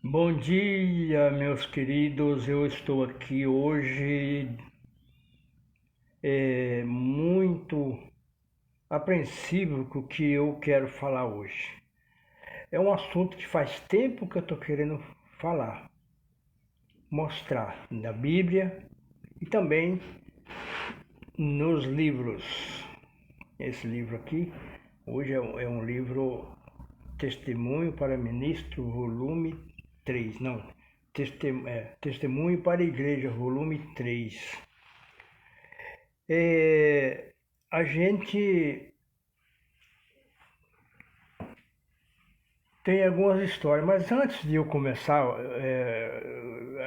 Bom dia, meus queridos. Eu estou aqui hoje muito apreensivo com o que eu quero falar hoje. É um assunto que faz tempo que eu estou querendo falar, mostrar na Bíblia e também nos livros. Esse livro aqui, hoje é um livro Testemunho para Ministro, volume 3. Não, Testemunho para a Igreja, volume 3. A gente tem algumas histórias, mas antes de eu começar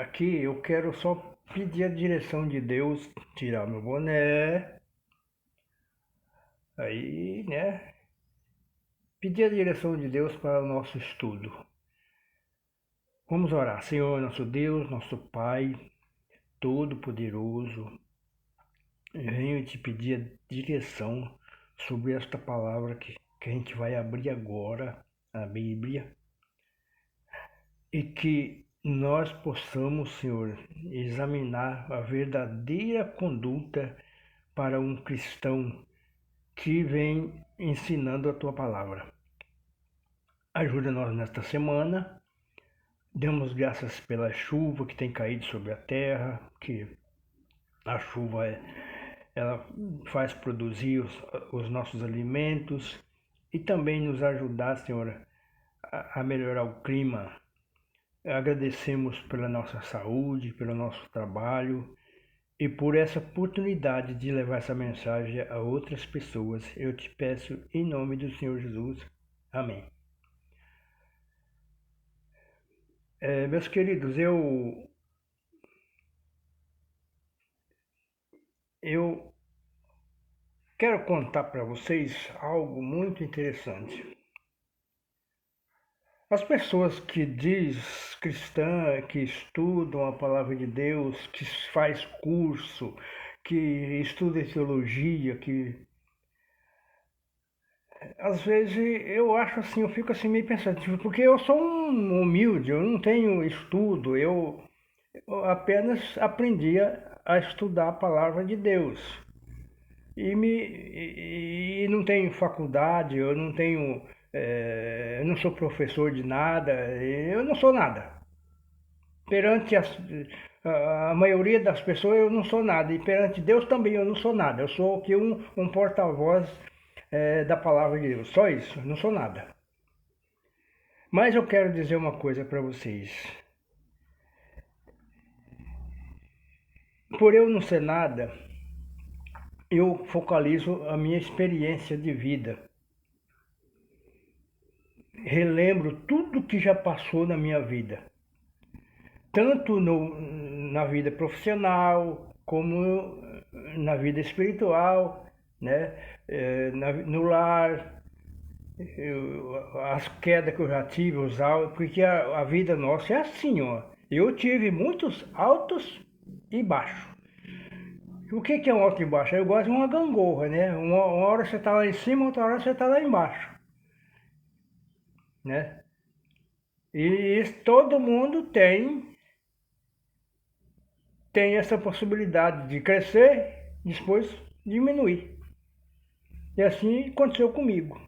aqui, eu quero só pedir a direção de Deus, tirar meu boné, aí, né? Pedir a direção de Deus para o nosso estudo. Vamos orar. Senhor, nosso Deus, nosso Pai, Todo-Poderoso, venho te pedir a direção sobre esta palavra que a gente vai abrir agora, a Bíblia, e que nós possamos, Senhor, examinar a verdadeira conduta para um cristão que vem ensinando a tua palavra. Ajuda-nos nesta semana. Damos graças pela chuva que tem caído sobre a terra, que a chuva ela faz produzir os nossos alimentos e também nos ajudar, Senhor, a melhorar o clima. Agradecemos pela nossa saúde, pelo nosso trabalho e por essa oportunidade de levar essa mensagem a outras pessoas. Eu te peço em nome do Senhor Jesus. Amém. Meus queridos, eu quero contar para vocês algo muito interessante. As pessoas que diz cristã, que estudam a palavra de Deus, que faz curso, que estuda teologia, que às vezes eu acho assim, eu fico assim meio pensativo, porque eu sou um humilde, eu não tenho estudo, eu apenas aprendi a estudar a palavra de Deus. E não tenho faculdade, eu não tenho, eu não sou professor de nada, eu não sou nada. Perante a maioria das pessoas eu não sou nada, e perante Deus também eu não sou nada. Eu sou aqui um porta-voz da palavra de Deus, só isso, eu não sou nada. Mas eu quero dizer uma coisa para vocês. Por eu não ser nada, eu focalizo a minha experiência de vida. Relembro tudo que já passou na minha vida. Tanto na vida profissional, como na vida espiritual, né? No lar, as quedas que eu já tive, os altos, porque a vida nossa é assim, ó. Eu tive muitos altos e baixos. O que é um alto e baixo? Eu gosto de uma gangorra, né? Uma hora você está lá em cima, outra hora você está lá embaixo, né? E isso todo mundo tem essa possibilidade de crescer, depois diminuir. E assim aconteceu comigo,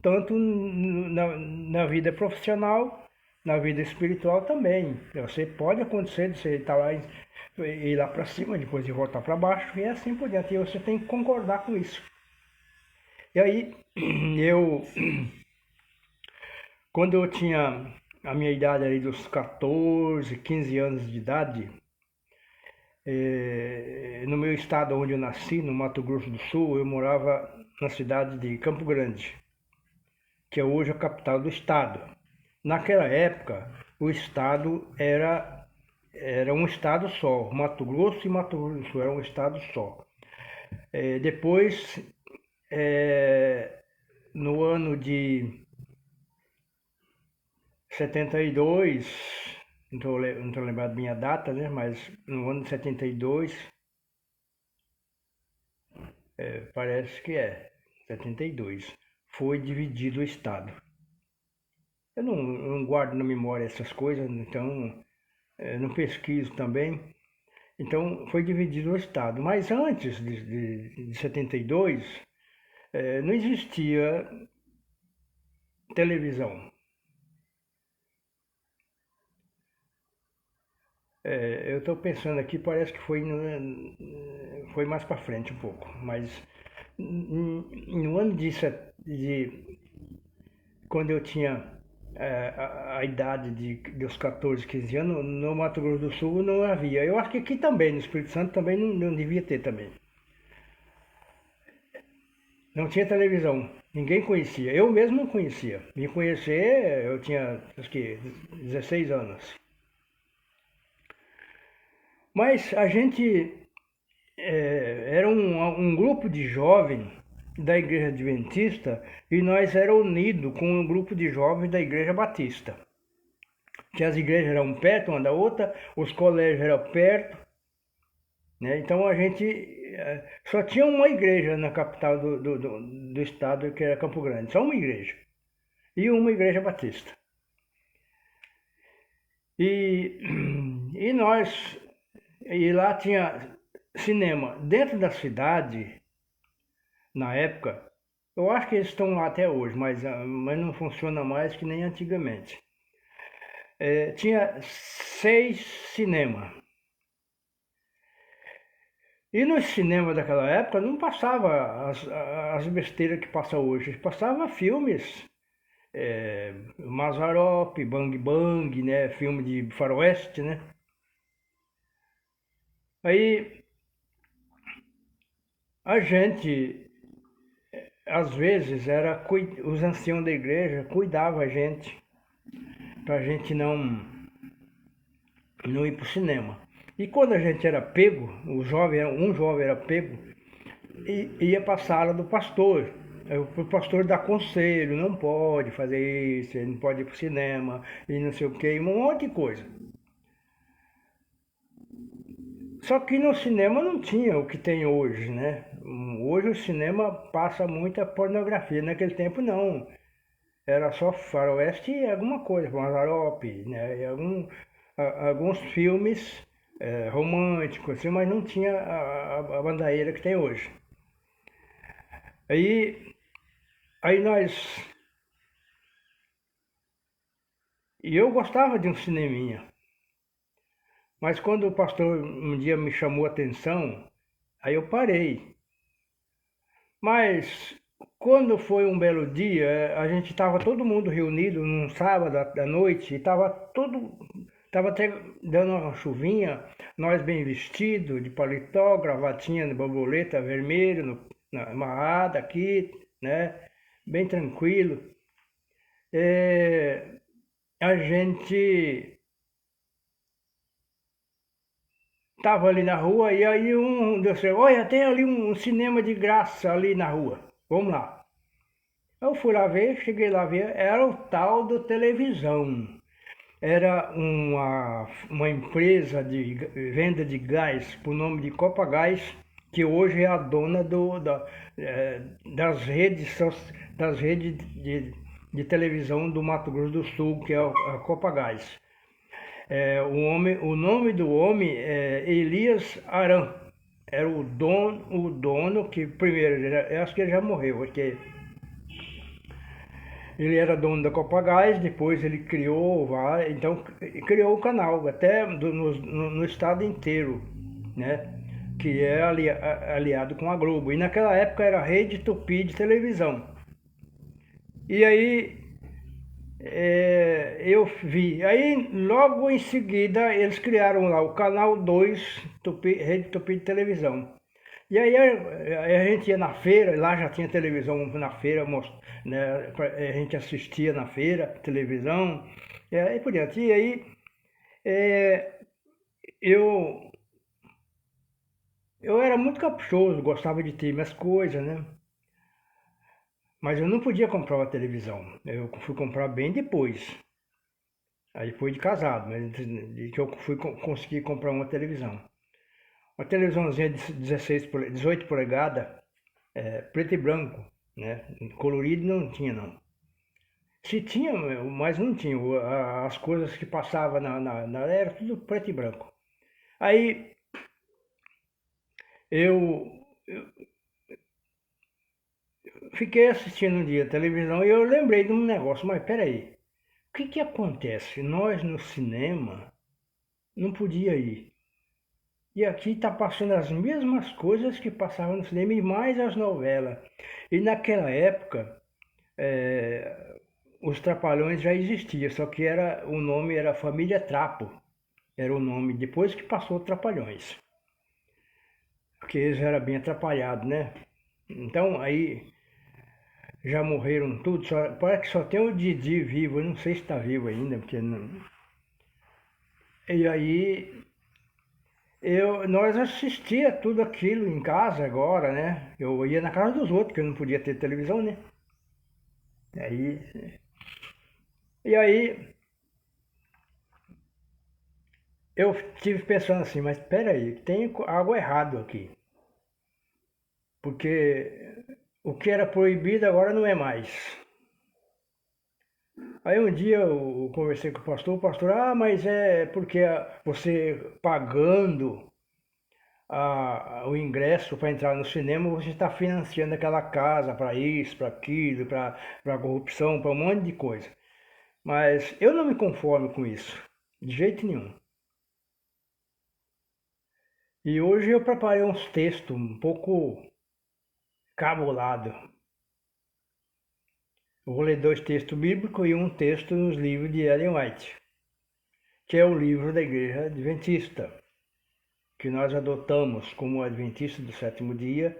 tanto na vida profissional, na vida espiritual também. Você pode acontecer de você estar lá ir lá para cima, depois de voltar para baixo, e assim por diante. E você tem que concordar com isso. E aí, eu, quando eu tinha a minha idade ali dos 14, 15 anos de idade, no meu estado onde eu nasci, no Mato Grosso do Sul, eu morava na cidade de Campo Grande, que é hoje a capital do estado. Naquela época, o estado era um estado só, Mato Grosso e Mato Grosso do Sul era um estado só. Depois, no ano de 72, não estou lembrado da minha data, né? Mas no ano de 72, parece que 72, foi dividido o estado. Eu não guardo na memória essas coisas, então não pesquiso também. Então foi dividido o estado. Mas antes de 72, não existia televisão. Eu estou pensando aqui, parece que foi mais para frente um pouco, mas no ano quando eu tinha a idade dos 14, 15 anos, no Mato Grosso do Sul não havia. Eu acho que aqui também, no Espírito Santo também não devia ter também. Não tinha televisão, ninguém conhecia. Eu mesmo não conhecia. Me conhecer, eu tinha, acho que, 16 anos. Mas a gente era um grupo de jovens da Igreja Adventista e nós era unido com um grupo de jovens da Igreja Batista. Que as igrejas eram perto uma da outra, os colégios eram perto, né? Então a gente só tinha uma igreja na capital do estado, que era Campo Grande, só uma igreja. E uma igreja batista. E, e lá tinha cinema dentro da cidade, na época. Eu acho que eles estão lá até hoje, mas não funciona mais que nem antigamente. Tinha 6 cinemas. E no cinema daquela época não passava as besteiras que passa hoje. Passava filmes, Mazzaropi, Bang Bang, né? Filme de faroeste, né? Aí a gente, às vezes, os anciãos da igreja cuidavam a gente, para a gente não ir para o cinema. E quando a gente era pego, um jovem era pego, e ia para a sala do pastor. O pastor dá conselho, não pode fazer isso, não pode ir para o cinema, e não sei o que, um monte de coisa. Só que no cinema não tinha o que tem hoje, né? Hoje o cinema passa muita pornografia, naquele tempo não. Era só faroeste e alguma coisa, Mazzaropi, né? E alguns filmes românticos, assim, mas não tinha a bandaíra que tem hoje. Aí nós. E eu gostava de um cineminha, mas quando o pastor um dia me chamou a atenção, aí eu parei. Mas quando foi um belo dia, a gente estava todo mundo reunido num sábado à noite, e estava até dando uma chuvinha, nós bem vestidos, de paletó, gravatinha de borboleta vermelho, amarrada aqui, né? Bem tranquilo. A gente estava ali na rua e aí disse, olha, tem ali um cinema de graça ali na rua, vamos lá. Eu fui lá ver, cheguei lá ver, era o tal do televisão. Era uma empresa de venda de gás por nome de Copagás, que hoje é a dona das redes, de televisão do Mato Grosso do Sul, que é a Copagás. O nome do homem é Elias Aran. Era o dono que primeiro, eu acho que ele já morreu, porque ele era dono da Copagás, depois ele criou criou o canal, até no estado inteiro, né? Que é aliado com a Globo. E naquela época era a Rede Tupi de televisão. E aí eu vi. Aí logo em seguida eles criaram lá o canal 2, Rede Tupi de televisão. E aí a gente ia na feira, lá já tinha televisão na feira, né, a gente assistia na feira, televisão, e aí por diante. E aí eu, eu era muito caprichoso, gostava de ter minhas coisas, né? Mas eu não podia comprar uma televisão, eu fui comprar bem depois. Aí foi de casado, mas que eu consegui comprar uma televisão. Uma televisãozinha de 18 polegadas, preto e branco, né? Colorido não tinha não. Se tinha, mas não tinha. As coisas que passavam era tudo preto e branco. Aí eu fiquei assistindo um dia a televisão e eu lembrei de um negócio, mas peraí, o que que acontece? Nós no cinema não podia ir. E aqui está passando as mesmas coisas que passavam no cinema e mais as novelas. E naquela época, os Trapalhões já existiam, só que o nome era Família Trapo. Era o nome, depois que passou Trapalhões. Porque eles eram bem atrapalhados, né? Então aí já morreram tudo, parece que só tem o Didi vivo, eu não sei se está vivo ainda, porque não. E aí nós assistia tudo aquilo em casa agora, né? Eu ia na casa dos outros, porque eu não podia ter televisão, né? Aí, e aí eu tive pensando assim, mas espera aí, tem algo errado aqui. Porque o que era proibido agora não é mais. Aí um dia eu conversei com o pastor, mas é porque você pagando o ingresso para entrar no cinema, você está financiando aquela casa para isso, para aquilo, para corrupção, para um monte de coisa. Mas eu não me conformo com isso, de jeito nenhum. E hoje eu preparei uns textos um pouco cabulado. Eu vou ler 2 textos bíblicos e um texto nos livros de Ellen White, que é o livro da Igreja Adventista, que nós adotamos como Adventista do Sétimo Dia.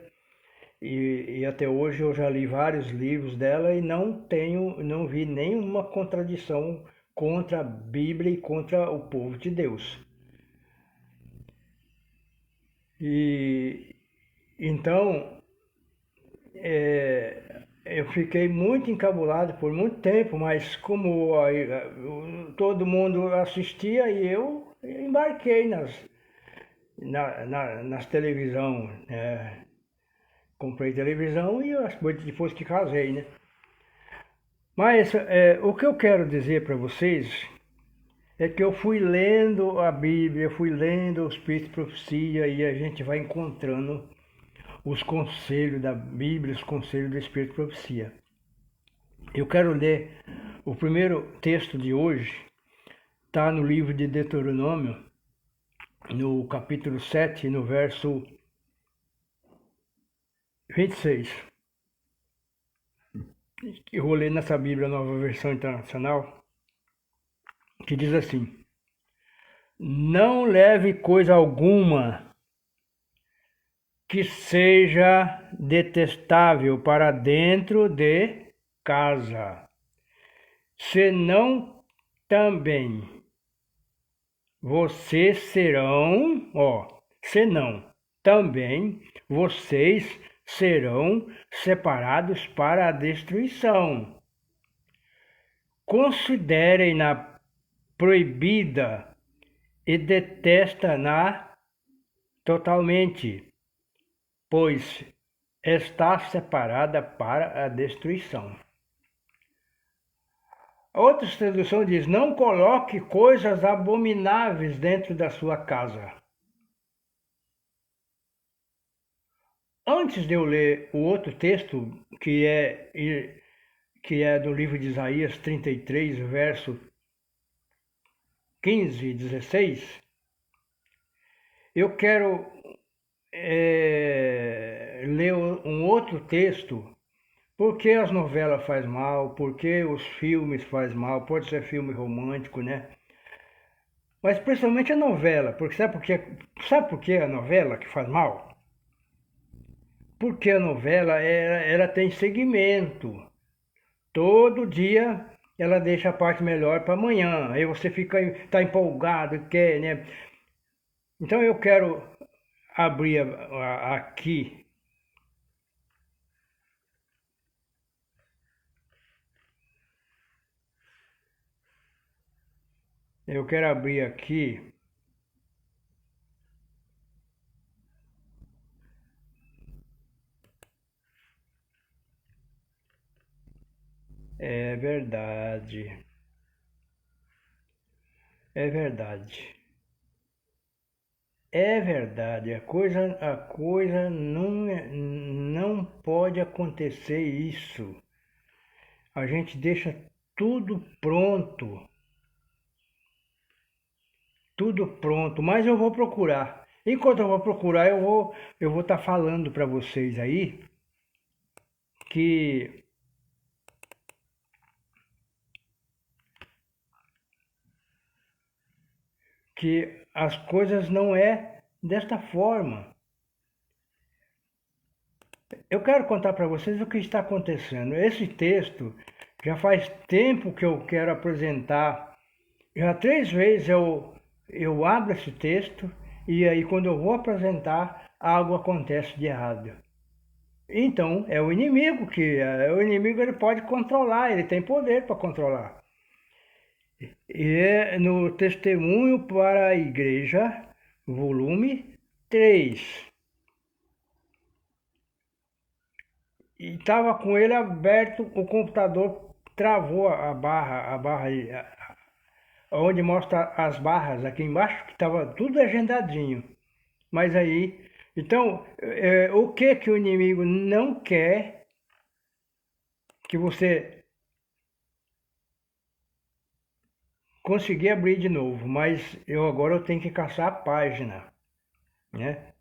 E até hoje eu já li vários livros dela e não vi nenhuma contradição contra a Bíblia e contra o povo de Deus. E então eu fiquei muito encabulado por muito tempo, mas como todo mundo assistia e eu embarquei nas televisão, né? Comprei televisão e depois que casei, né? Mas o que eu quero dizer para vocês é que eu fui lendo a Bíblia, fui lendo os Espíritos de Profecia e a gente vai encontrando os conselhos da Bíblia, os conselhos do Espírito de Profecia. Eu quero ler o primeiro texto de hoje, está no livro de Deuteronômio, no capítulo 7, no verso 26. Eu vou ler nessa Bíblia Nova Versão Internacional, que diz assim: Não leve coisa alguma que seja detestável para dentro de casa, senão também vocês serão, senão também vocês serão separados para a destruição. Considerem-na proibida e detesta-na totalmente, pois está separada para a destruição. A outra tradução diz: não coloque coisas abomináveis dentro da sua casa. Antes de eu ler o outro texto, que é do livro de Isaías 33, verso 15 e 16, eu quero ler um outro texto. Por que as novelas faz mal? Por que os filmes faz mal? Pode ser filme romântico, né? Mas principalmente a novela, porque sabe por que a novela que faz mal? Porque a novela ela tem segmento. Todo dia ela deixa a parte melhor para amanhã. Aí você tá empolgado, quer, né? Então eu quero abrir aqui. Eu quero abrir aqui verdade. É verdade. É verdade. A coisa não pode acontecer isso. A gente deixa tudo pronto. Tudo pronto, mas eu vou procurar. Enquanto eu vou procurar, eu vou estar falando para vocês aí que que as coisas não é desta forma. Eu quero contar para vocês o que está acontecendo. Esse texto já faz tempo que eu quero apresentar. Já 3 vezes eu abro esse texto e aí quando eu vou apresentar, algo acontece de errado. Então, é o inimigo ele pode controlar, ele tem poder para controlar. E é no Testemunho para a Igreja, volume 3. E estava com ele aberto, o computador travou a barra onde mostra as barras aqui embaixo, que estava tudo agendadinho. Mas aí, então, o que o inimigo não quer que você conseguir abrir de novo, mas agora eu tenho que caçar a página, né?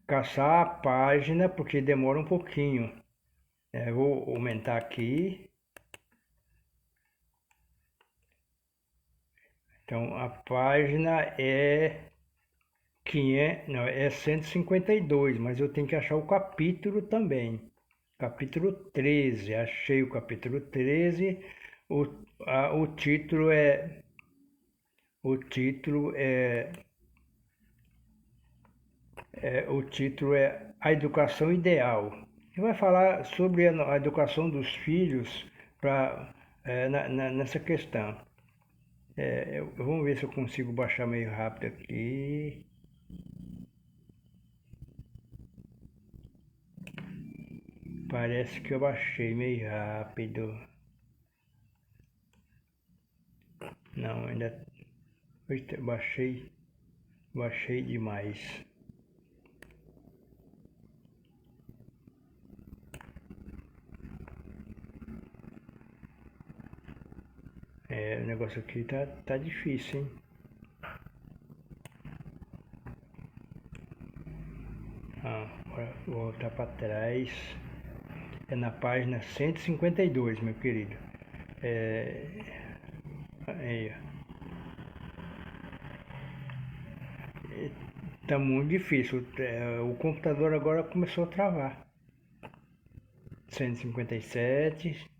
Caçar a página porque demora um pouquinho. Eu vou aumentar aqui. Então a página é 152, mas eu tenho que achar o capítulo também. Capítulo 13, achei o capítulo 13. O título é o título é A Educação Ideal. E vai falar sobre a educação dos filhos nessa questão. Vamos ver se eu consigo baixar meio rápido aqui. Parece que eu baixei meio rápido. Não, ainda baixei demais. O negócio aqui tá difícil, hein? Agora vou voltar para trás. É na página 152, meu querido. Aí, tá muito difícil. O computador agora começou a travar. 157.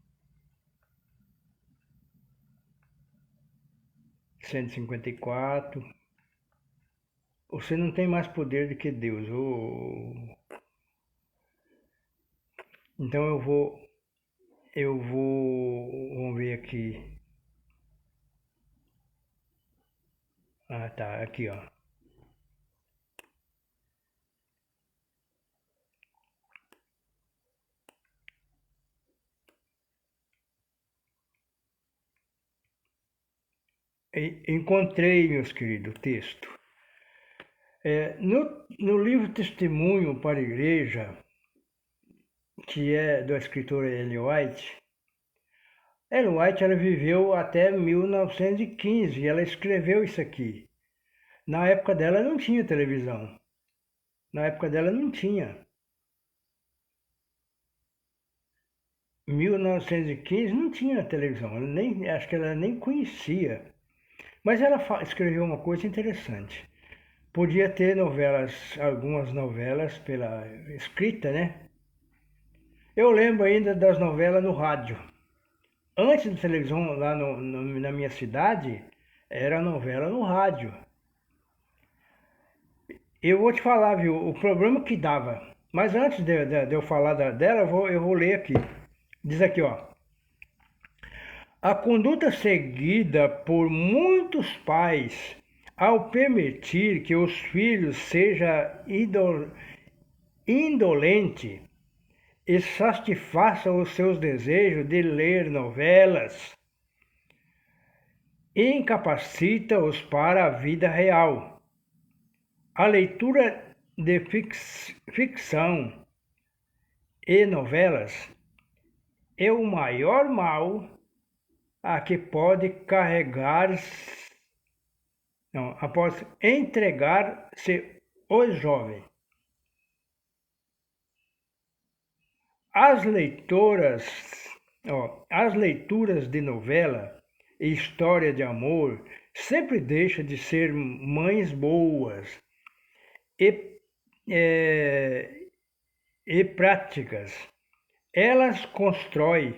154. Você não tem mais poder do que Deus. Então vamos ver aqui. Ah, tá, aqui, ó. Encontrei, meus queridos, o texto. No livro Testemunho para a Igreja, que é do escritor Ellen White, ela viveu até 1915 e ela escreveu isso aqui. Na época dela não tinha televisão. Na época dela não tinha. 1915 não tinha televisão, acho que ela nem conhecia. Mas ela escreveu uma coisa interessante. Podia ter algumas novelas pela escrita, né? Eu lembro ainda das novelas no rádio. Antes da televisão lá na minha cidade, era novela no rádio. Eu vou te falar, viu, o problema que dava. Mas antes de eu falar dela, eu vou ler aqui. Diz aqui, ó. A conduta seguida por muitos pais ao permitir que os filhos seja indolente e satisfaça os seus desejos de ler novelas, incapacita-os para a vida real. A leitura de ficção e novelas é o maior mal a que pode após entregar-se os jovens. As leituras de novela e história de amor sempre deixam de ser mães boas e práticas. Elas constroem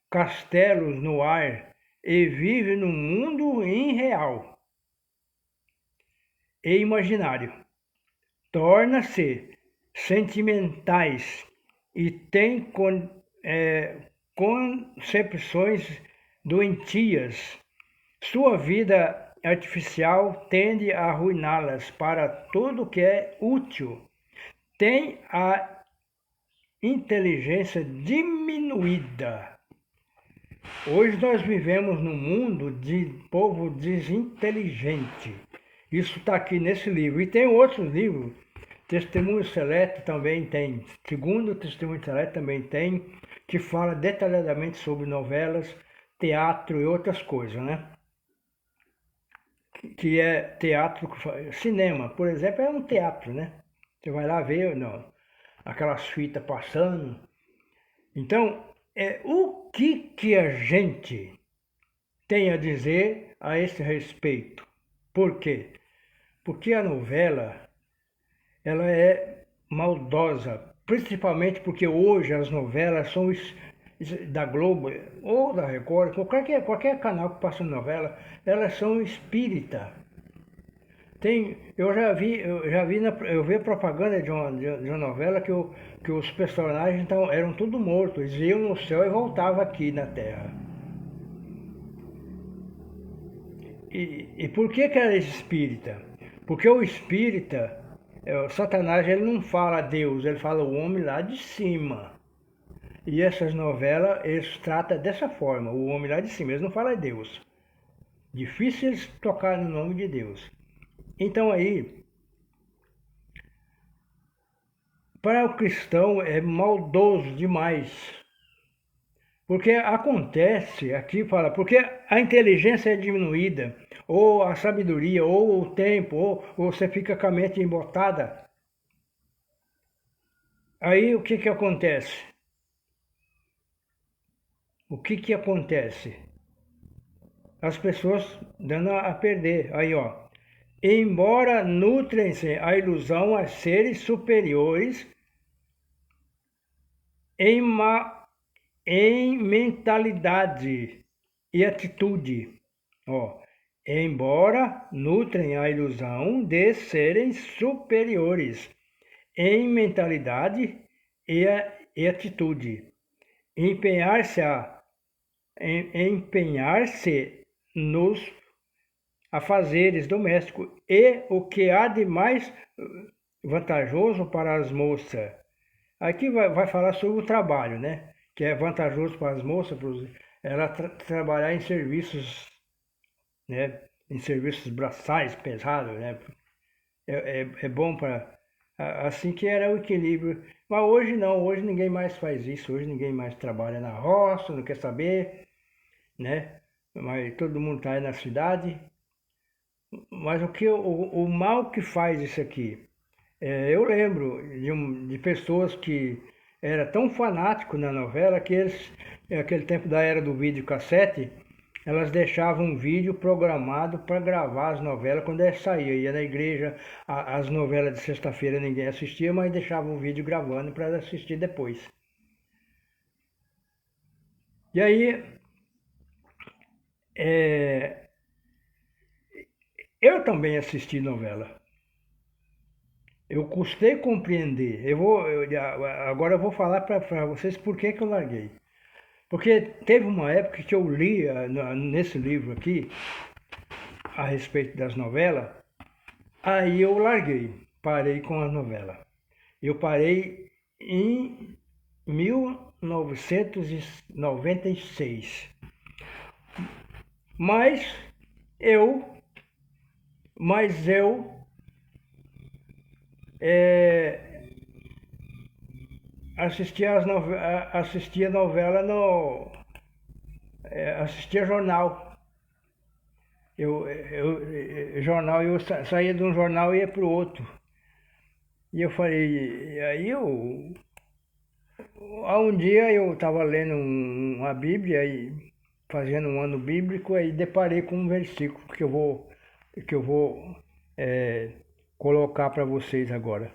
castelos no ar e vivem no mundo irreal e imaginário. Torna-se sentimentais e têm concepções doentias. Sua vida artificial tende a arruiná-las para tudo que é útil. Tem a inteligência diminuída. Hoje nós vivemos num mundo de povo desinteligente. Isso está aqui nesse livro. E tem outros livros. Testemunho Seleto também tem. Segundo Testemunho Seleto também tem, que fala detalhadamente sobre novelas, teatro e outras coisas, né? Que é teatro, cinema, por exemplo, é um teatro, né? Você vai lá ver, não, aquelas fitas passando. Então, o que a gente tem a dizer a esse respeito? Por quê? Porque a novela, ela é maldosa, principalmente porque hoje as novelas são da Globo ou da Record, qualquer canal que passa novela, elas são espírita. Eu vi a propaganda de uma novela que os personagens eram tudo mortos, eles iam no céu e voltavam aqui na Terra. E por que era espírita? Porque o espírita, o Satanás, ele não fala Deus, ele fala o homem lá de cima. E essas novelas, eles tratam dessa forma, o homem lá de cima, eles não falam Deus. Difícil eles tocar no nome de Deus. Então aí, para o cristão é maldoso demais. Porque acontece, aqui fala, porque a inteligência é diminuída, ou a sabedoria, ou o tempo, ou você fica com a mente embotada. Aí o que acontece? O que acontece? As pessoas dando a perder. Aí, ó. Embora nutrem-se a ilusão a seres superiores em mentalidade e atitude. Ó, embora nutrem a ilusão de serem superiores em mentalidade e atitude. Empenhar-se nos afazeres domésticos e o que há de mais vantajoso para as moças. Aqui vai falar sobre o trabalho, né? Que é vantajoso para as moças, ela trabalhar em serviços, né? Em serviços braçais pesados, né? É bom para... Assim que era o equilíbrio. Mas hoje não, hoje ninguém mais faz isso, hoje ninguém mais trabalha na roça, não quer saber, né? Mas todo mundo está aí na cidade. Mas o mal que faz isso aqui? Eu lembro de pessoas que eram tão fanáticos na novela que eles, naquele tempo da era do videocassete, elas deixavam um vídeo programado para gravar as novelas quando elas saíam. Ia na igreja, as novelas de sexta-feira ninguém assistia, mas deixavam o vídeo gravando para assistir depois. E aí, eu também assisti novela. Eu custei compreender. Agora eu vou falar para vocês por que eu larguei. Porque teve uma época que eu li nesse livro aqui, a respeito das novelas, aí eu larguei, parei com a novela. Eu parei em 1996. Mas eu assistia novela assistia jornal. Jornal, eu saía de um jornal e ia para o outro. E eu falei, um dia eu estava lendo uma Bíblia e fazendo um ano bíblico, aí deparei com um versículo que eu vou colocar para vocês agora.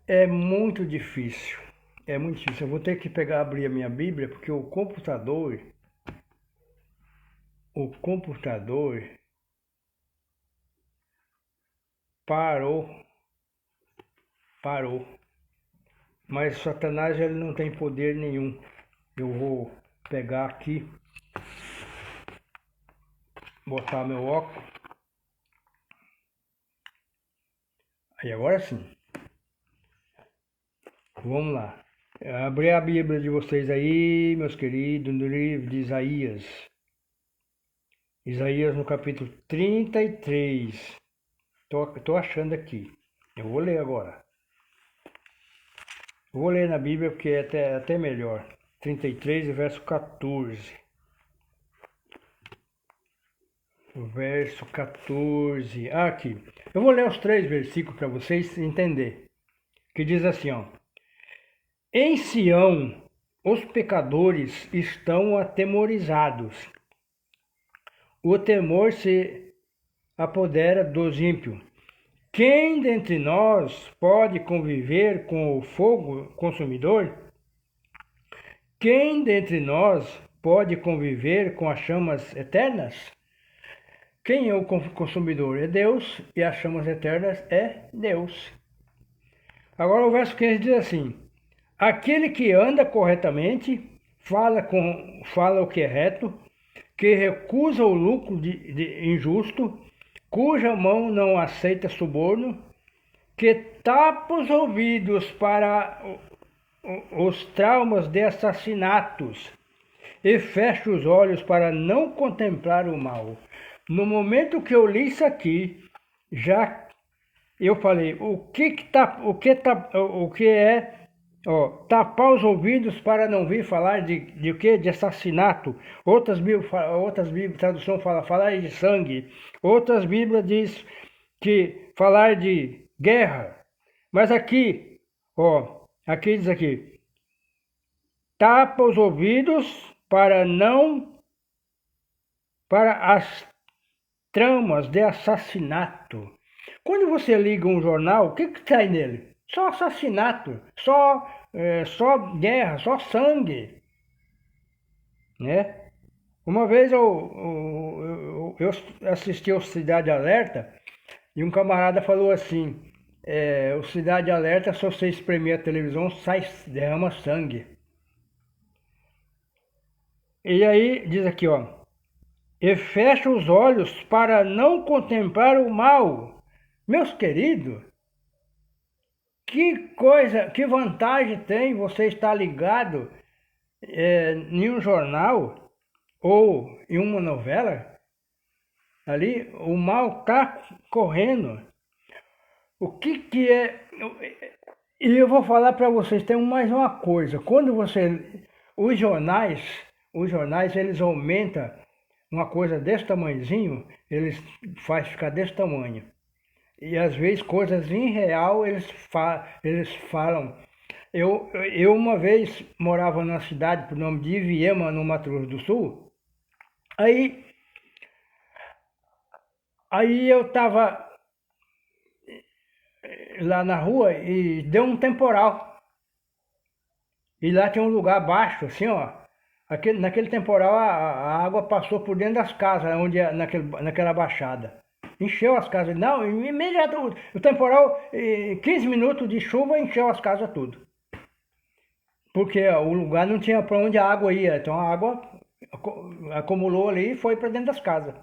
É muito difícil, Eu vou ter que abrir a minha Bíblia, porque o computador parou. Mas Satanás, ele não tem poder nenhum. Eu vou pegar aqui, botar meu óculos. Aí agora sim. Vamos lá. Abrir a Bíblia de vocês aí, meus queridos, no livro de Isaías. Isaías no capítulo 33. Tô achando aqui. Eu vou ler agora. Eu vou ler na Bíblia porque é até melhor. 33, verso 14. Verso 14. Aqui. Eu vou ler os 3 versículos para vocês entenderem. Que diz assim, ó. Em Sião, os pecadores estão atemorizados. O temor se apodera dos ímpios. Quem dentre nós pode conviver com o fogo consumidor? Quem dentre nós pode conviver com as chamas eternas? Quem é o consumidor? É Deus, e as chamas eternas é Deus. Agora o verso 15 diz assim: aquele que anda corretamente, fala o que é reto, que recusa o lucro de injusto, cuja mão não aceita suborno, que tapa os ouvidos para os traumas de assassinatos e fecha os olhos para não contemplar o mal. No momento que eu li isso aqui, já eu falei, o que é tapar os ouvidos para não vir falar de quê? De assassinato. Outras Bíblias tradução falar de sangue. Outras Bíblias diz que falar de guerra. Mas aqui, aqui diz aqui, tapa os ouvidos para as tramas de assassinato. Quando você liga um jornal, o que sai nele? Só assassinato, só guerra, só sangue, né? Uma vez eu assisti ao Cidade Alerta e um camarada falou assim, o Cidade Alerta, se você espremer a televisão, derrama sangue. E aí diz aqui, e fecha os olhos para não contemplar o mal. Meus queridos, que vantagem tem você estar ligado em um jornal ou em uma novela? Ali o mal está correndo. O que é... E eu vou falar para vocês, tem mais uma coisa. Quando os jornais eles aumentam uma coisa desse tamanhozinho, eles fazem ficar desse tamanho. E às vezes coisas irreal eles falam. Eu uma vez morava numa cidade por nome de Iviema, no Mato Grosso do Sul. Aí eu estava lá na rua e deu um temporal. E lá tinha um lugar baixo, assim, naquele temporal a água passou por dentro das casas, naquela baixada. Encheu as casas. Não, imediatamente, o temporal, 15 minutos de chuva, encheu as casas tudo. Porque o lugar não tinha para onde a água ia, então a água acumulou ali e foi para dentro das casas.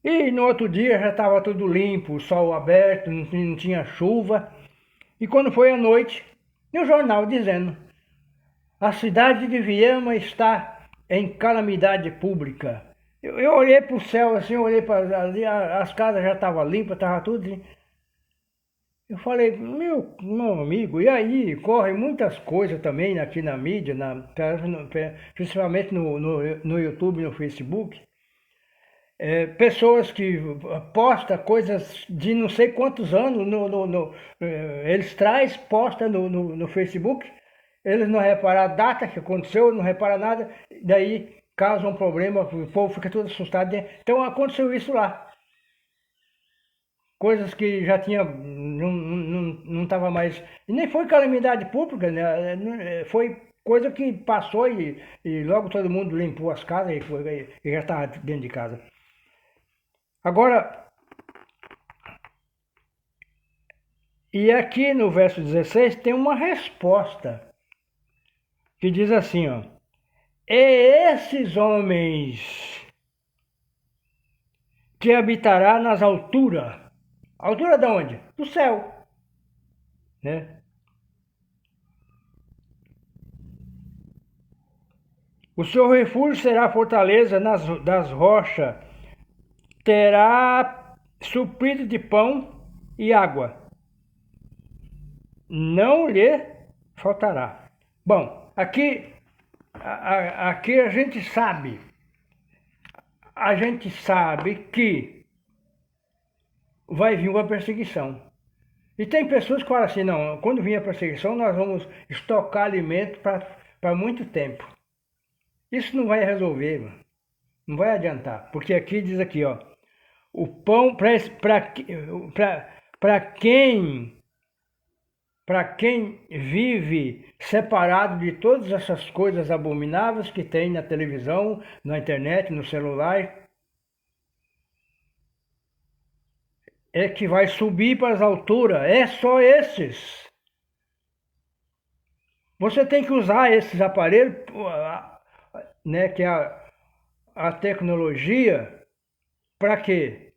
E no outro dia já estava tudo limpo, o sol aberto, não tinha chuva. E quando foi à noite, no jornal dizendo: a cidade de Viama está em calamidade pública. Eu olhei para o céu assim, eu olhei para ali, as casas já estavam limpas, estava tudo assim. Eu falei, meu amigo, e aí correm muitas coisas também aqui na mídia, principalmente no YouTube, no Facebook, pessoas que postam coisas de não sei quantos anos, eles postam no Facebook, eles não reparam a data que aconteceu, não reparam nada, daí causa um problema, o povo fica todo assustado. Então aconteceu isso lá. Coisas que já tinha, não estava mais, e nem foi calamidade pública, né? Foi coisa que passou e logo todo mundo limpou as casas e já estava dentro de casa. Agora, e aqui no verso 16 tem uma resposta que diz assim, ó: e esses homens que habitará nas alturas. Altura de onde? Do céu, né? O seu refúgio será a fortaleza das rochas, terá suprido de pão e água, não lhe faltará. Bom, aqui a gente sabe que vai vir uma perseguição. E tem pessoas que falam assim, não, quando vir a perseguição nós vamos estocar alimento para muito tempo. Isso não vai resolver, mano. Não vai adiantar, porque aqui diz aqui, ó, o pão para quem vive separado de todas essas coisas abomináveis que tem na televisão, na internet, no celular, é que vai subir para as alturas, é só esses. Você tem que usar esses aparelhos, né, que é a tecnologia, para quê?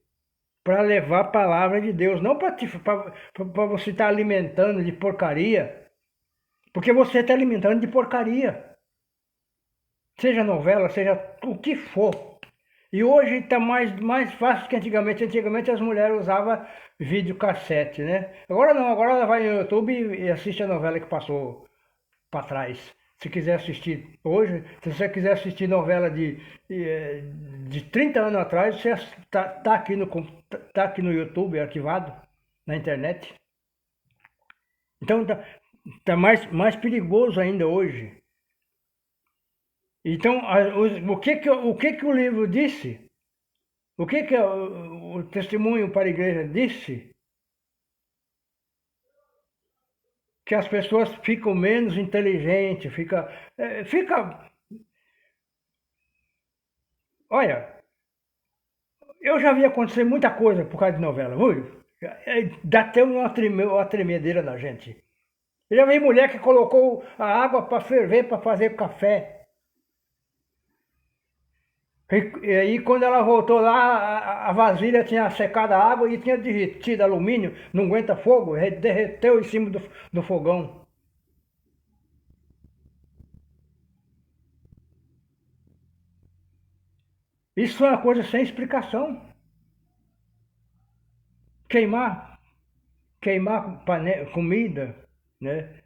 Para levar a palavra de Deus, não para você estar alimentando de porcaria, porque você está alimentando de porcaria. Seja novela, seja o que for. E hoje está mais fácil que antigamente. Antigamente as mulheres usavam videocassete, né? Agora não, agora ela vai no YouTube e assiste a novela que passou para trás. Se quiser assistir hoje, se você quiser assistir novela de 30 anos atrás, você tá aqui no YouTube arquivado, na internet. Então tá mais perigoso ainda hoje. Então, o que o livro disse? O que o testemunho para a igreja disse? Que as pessoas ficam menos inteligentes, olha, eu já vi acontecer muita coisa por causa de novela, viu? Dá até uma tremedeira na gente. Eu já vi mulher que colocou a água para ferver, para fazer café. E aí quando ela voltou lá, a vasilha tinha secado a água e tinha derretido alumínio, não aguenta fogo, derreteu em cima do fogão. Isso é uma coisa sem explicação. Queimar comida, né?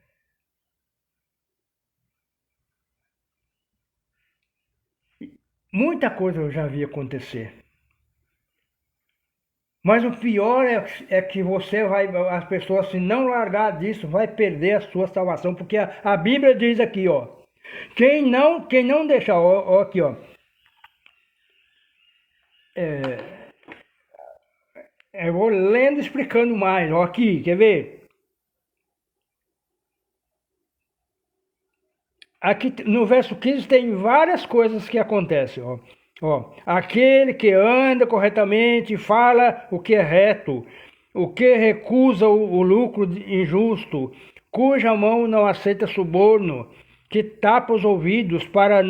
Muita coisa eu já vi acontecer. Mas o pior é que as pessoas, se não largar disso, vai perder a sua salvação, porque a Bíblia diz aqui, ó, quem não deixar, ó, aqui, ó, eu vou lendo, explicando mais, ó, aqui, quer ver? Aqui no verso 15 tem várias coisas que acontecem, ó. Ó, aquele que anda corretamente, fala o que é reto, o que recusa o lucro injusto, cuja mão não aceita suborno, que tapa os ouvidos para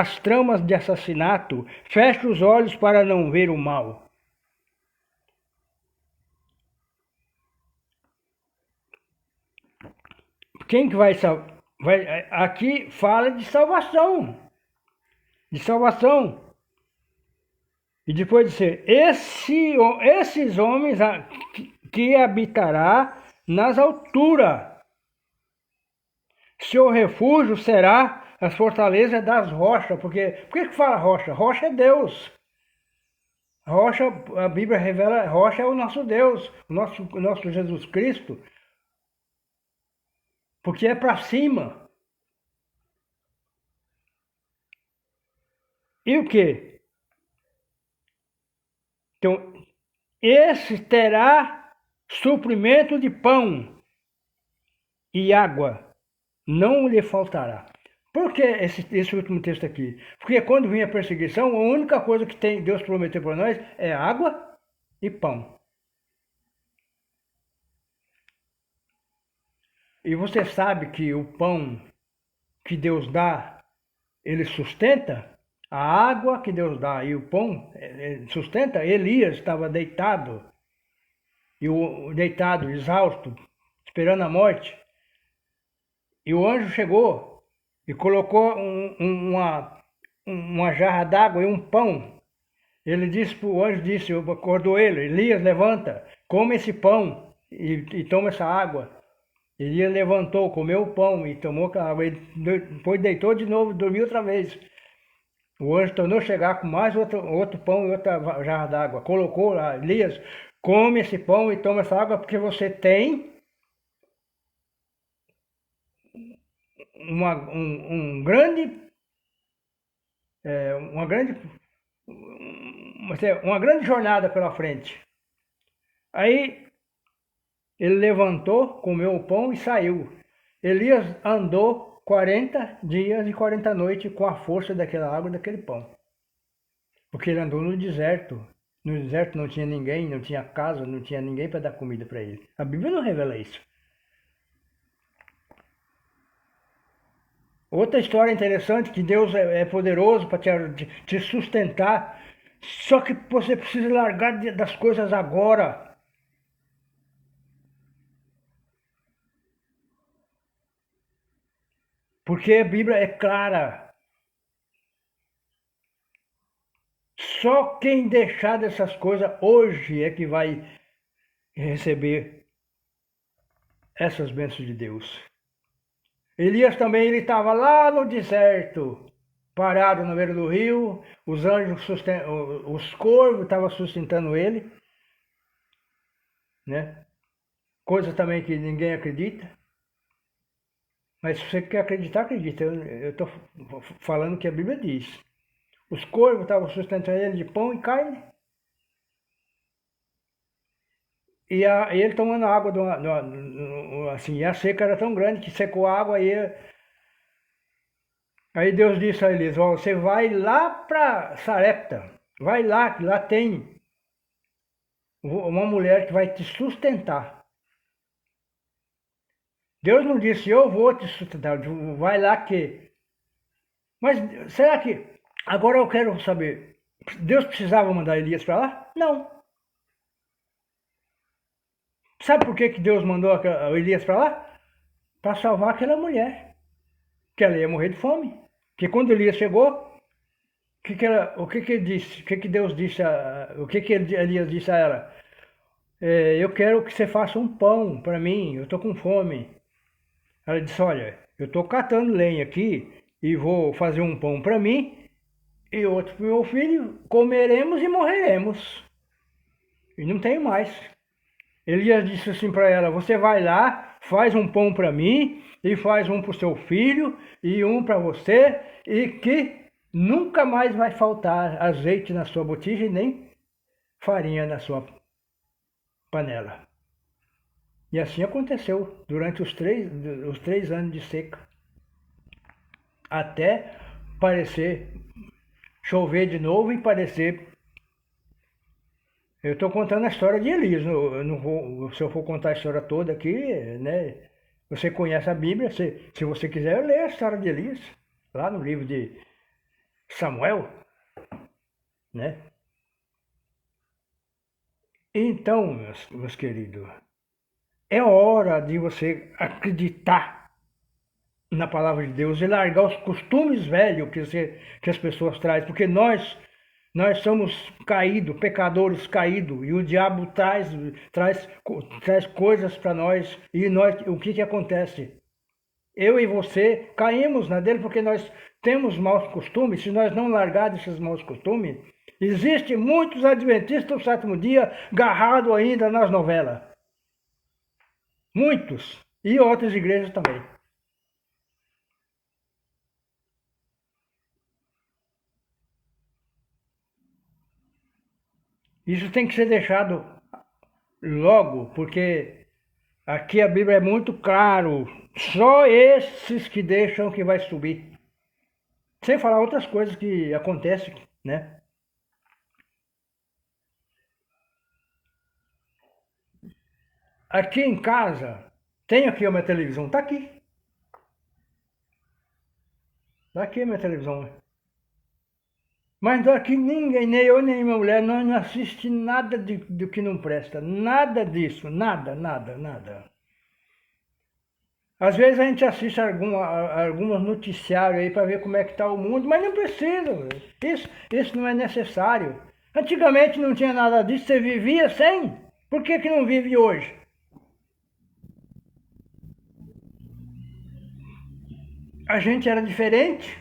as tramas de assassinato, fecha os olhos para não ver o mal. quem que vai salvar? Aqui fala de salvação. De salvação. E depois de ser esses homens que habitará nas alturas. Seu refúgio será as fortalezas das rochas. Por que fala rocha? Rocha é Deus. Rocha, a Bíblia revela, rocha é o nosso Deus, o nosso Jesus Cristo. Porque é para cima. E o quê? Então, esse terá suprimento de pão e água, não lhe faltará. Por que esse último texto aqui? Porque quando vem a perseguição, a única coisa que Deus prometeu para nós é água e pão. E você sabe que o pão que Deus dá, ele sustenta? A água que Deus dá e o pão sustenta? Elias estava deitado, deitado, exausto, esperando a morte. E o anjo chegou e colocou uma jarra d'água e um pão. O anjo disse, acordou ele, Elias, levanta, come esse pão e toma essa água. Elias levantou, comeu o pão e tomou a água. Ele depois deitou de novo, dormiu outra vez. O anjo tornou a chegar com mais outro pão e outra jarra d'água. Colocou lá, Elias, come esse pão e toma essa água, porque você tem uma grande jornada pela frente. Aí ele levantou, comeu o pão e saiu. Elias andou 40 dias e 40 noites com a força daquela água e daquele pão. Porque ele andou no deserto. No deserto não tinha ninguém, não tinha casa, não tinha ninguém para dar comida para ele. A Bíblia não revela isso. Outra história interessante, que Deus é poderoso para te sustentar, só que você precisa largar das coisas agora. Porque a Bíblia é clara. Só quem deixar dessas coisas hoje é que vai receber essas bênçãos de Deus. Elias também, ele estava lá no deserto, parado na beira do rio, os anjos, os corvos estavam sustentando ele, né? Coisa também que ninguém acredita. Mas se você quer acreditar, acredita. Eu estou falando o que a Bíblia diz. Os corvos estavam sustentando ele de pão e carne. E ele tomando água, assim, a seca era tão grande que secou a água. Aí Deus disse a eles, você vai lá para Sarepta, vai lá, que lá tem uma mulher que vai te sustentar. Deus não disse, eu vou te sustentar, vai lá que... Mas será que... Agora eu quero saber, Deus precisava mandar Elias para lá? Não. Sabe por que Deus mandou Elias para lá? Para salvar aquela mulher, que ela ia morrer de fome. Porque quando Elias chegou, o que ele disse? O que Deus disse? O que Elias disse a ela? Eu quero que você faça um pão para mim, eu estou com fome. Ela disse, olha, eu estou catando lenha aqui e vou fazer um pão para mim e outro para o meu filho, comeremos e morreremos. E não tenho mais. Elias disse assim para ela, você vai lá, faz um pão para mim e faz um para o seu filho e um para você e que nunca mais vai faltar azeite na sua botija e nem farinha na sua panela. E assim aconteceu durante os três anos de seca. Até parecer chover de novo e parecer... Eu estou contando a história de Elias. Eu não vou, se eu for contar a história toda aqui, né? Você conhece a Bíblia, se você quiser ler a história de Elias, lá no livro de Samuel, né? Então, meus queridos, é hora de você acreditar na palavra de Deus e largar os costumes velhos que as pessoas trazem, porque nós somos caídos, pecadores caídos, e o diabo traz coisas para nós, e o que acontece? Eu e você caímos na dele porque nós temos maus costumes. Se nós não largarmos esses maus costumes, existem muitos adventistas do sétimo dia agarrados ainda nas novelas. Muitos. E outras igrejas também. Isso tem que ser deixado logo, porque aqui a Bíblia é muito claro. Só esses que deixam que vai subir. Sem falar outras coisas que acontecem, né? Aqui em casa, tenho aqui a minha televisão, tá aqui. Tá aqui a minha televisão. Mas daqui ninguém, nem eu nem minha mulher, nós não assiste nada do que não presta. Nada disso, nada, nada, nada. Às vezes a gente assiste alguns noticiários aí para ver como é que está o mundo, mas não precisa. Isso não é necessário. Antigamente não tinha nada disso, você vivia sem. Por que não vive hoje? A gente era diferente.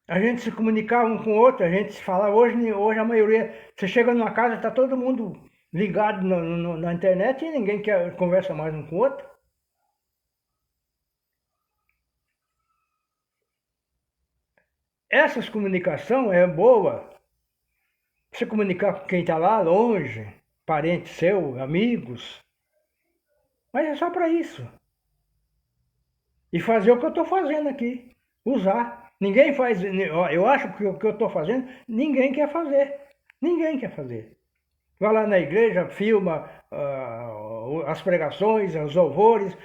A gente se comunicava um com o outro, a gente se falava. Hoje a maioria, você chega numa casa, está todo mundo ligado na internet e ninguém conversa mais um com o outro. Essas comunicação é boa. Você comunicar com quem está lá longe, parente seu, amigos. Mas é só para isso. E fazer o que eu estou fazendo aqui. Usar. Ninguém faz. Eu acho que o que eu estou fazendo, ninguém quer fazer. Ninguém quer fazer. Vai lá na igreja, filma as pregações, os louvores,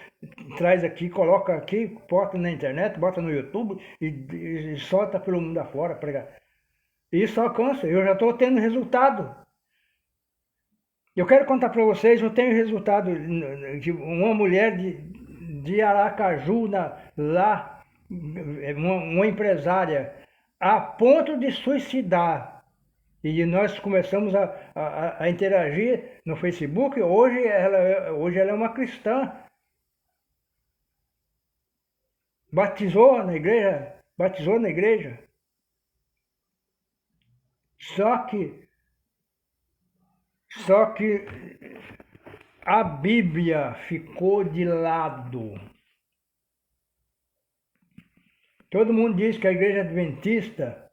traz aqui, coloca aqui, bota na internet, bota no YouTube e solta pelo mundo afora pregar. Isso alcança, eu já estou tendo resultado. Eu quero contar para vocês, eu tenho resultado de uma mulher de Aracaju, lá, uma empresária, a ponto de suicidar. E nós começamos a interagir no Facebook. Hoje ela é uma cristã. Batizou na igreja. Batizou na igreja. Só que a Bíblia ficou de lado. Todo mundo diz que a igreja adventista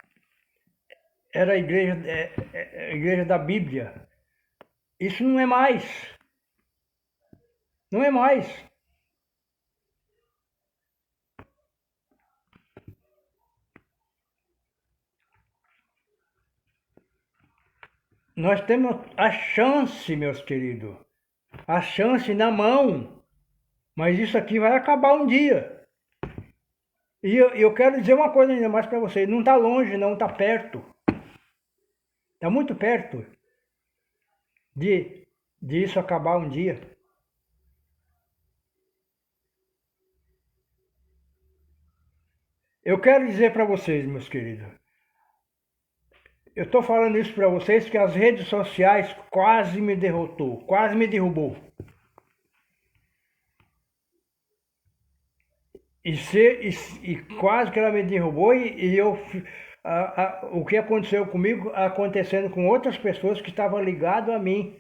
era a igreja da Bíblia. Isso não é mais. Não é mais. Nós temos a chance, meus queridos. A chance na mão. Mas isso aqui vai acabar um dia. E eu quero dizer uma coisa ainda mais para vocês. Não está longe, não, está perto. Está muito perto de isso acabar um dia. Eu quero dizer para vocês, meus queridos. Eu estou falando isso para vocês que as redes sociais quase me derrotou, quase me derrubou. E quase que ela me derrubou o que aconteceu comigo acontecendo com outras pessoas que estavam ligadas a mim.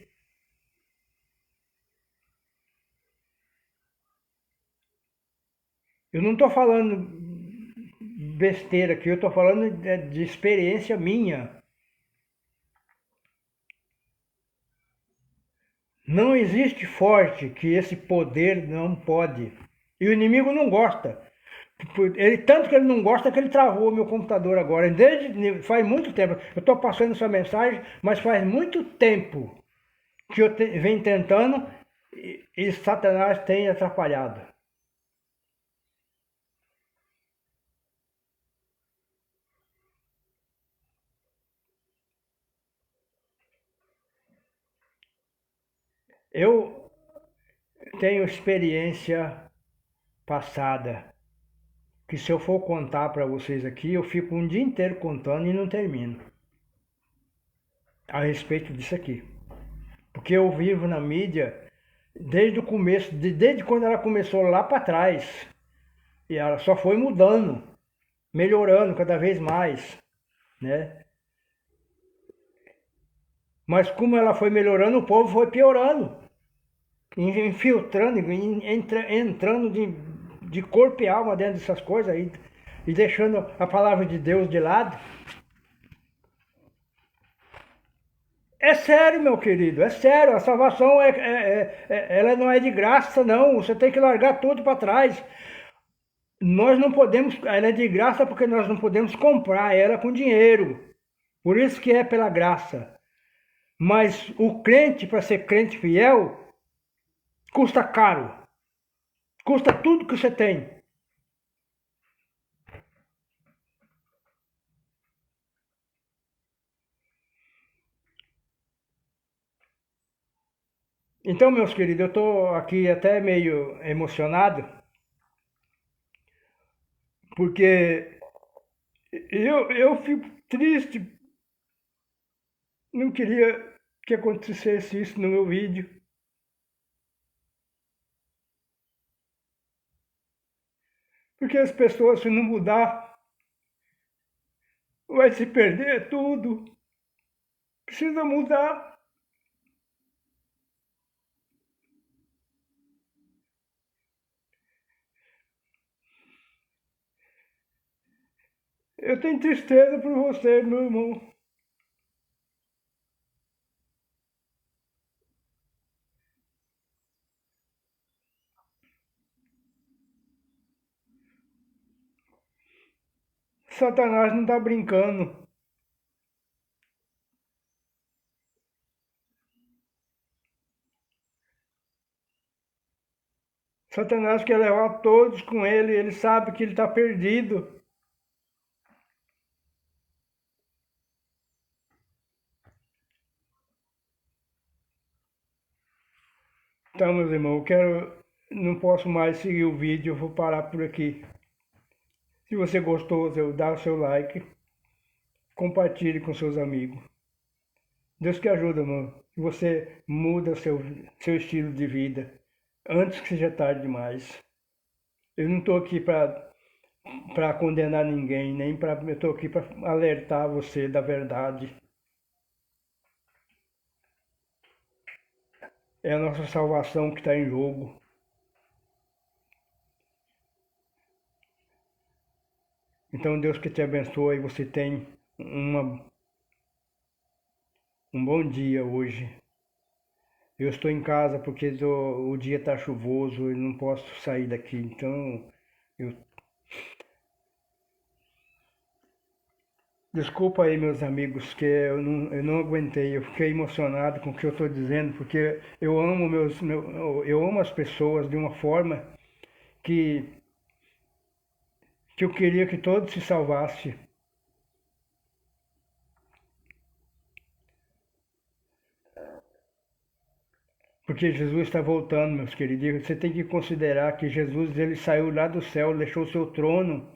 Eu não estou falando besteira aqui, eu estou falando de experiência minha. Não existe forte que esse poder não pode. E o inimigo não gosta. Tanto que ele não gosta que ele travou o meu computador agora. Faz muito tempo. Eu estou passando essa mensagem, mas faz muito tempo que eu venho tentando e Satanás tem atrapalhado. Eu, tenho experiência passada, que se eu for contar para vocês aqui, eu fico um dia inteiro contando e não termino a respeito disso aqui. Porque eu vivo na mídia desde o começo, desde quando ela começou lá para trás. E ela só foi mudando, melhorando cada vez mais, né? Mas como ela foi melhorando, o povo foi piorando, infiltrando, entrando de corpo e alma dentro dessas coisas aí, e deixando a palavra de Deus de lado. É sério, meu querido, é sério. A salvação ela não é de graça, não. Você tem que largar tudo para trás. Nós não podemos, ela é de graça porque nós não podemos comprar ela com dinheiro. Por isso que é pela graça. Mas o crente, para ser crente fiel, custa caro. Custa tudo que você tem. Então, meus queridos, eu estou aqui até meio emocionado, porque eu fico triste. Não queria que acontecesse isso no meu vídeo. Porque as pessoas, se não mudar, vai se perder tudo. Precisa mudar. Eu tenho tristeza por você, meu irmão. Satanás não está brincando. Satanás quer levar todos com ele, ele sabe que ele está perdido. Então, meus irmãos, não posso mais seguir o vídeo, eu vou parar por aqui. Se você gostou, dá o seu like, compartilhe com seus amigos. Deus que ajuda, mano. Que você muda seu estilo de vida antes que seja tarde demais. Eu não estou aqui para condenar ninguém, nem para. Eu estou aqui para alertar você da verdade. É a nossa salvação que está em jogo. Então Deus que te abençoe e você tem um bom dia hoje. Eu estou em casa porque o dia está chuvoso e não posso sair daqui. Então, eu... desculpa aí, meus amigos, que eu não aguentei. Eu fiquei emocionado com o que eu estou dizendo, porque eu amo eu amo as pessoas de uma forma que, que eu queria que todos se salvassem. Porque Jesus está voltando, meus queridos. Você tem que considerar que Jesus ele saiu lá do céu, deixou o seu trono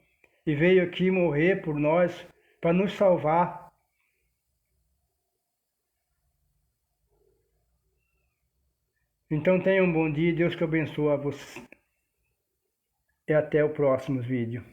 e veio aqui morrer por nós para nos salvar. Então tenha um bom dia, Deus que abençoe a você. E até o próximo vídeo.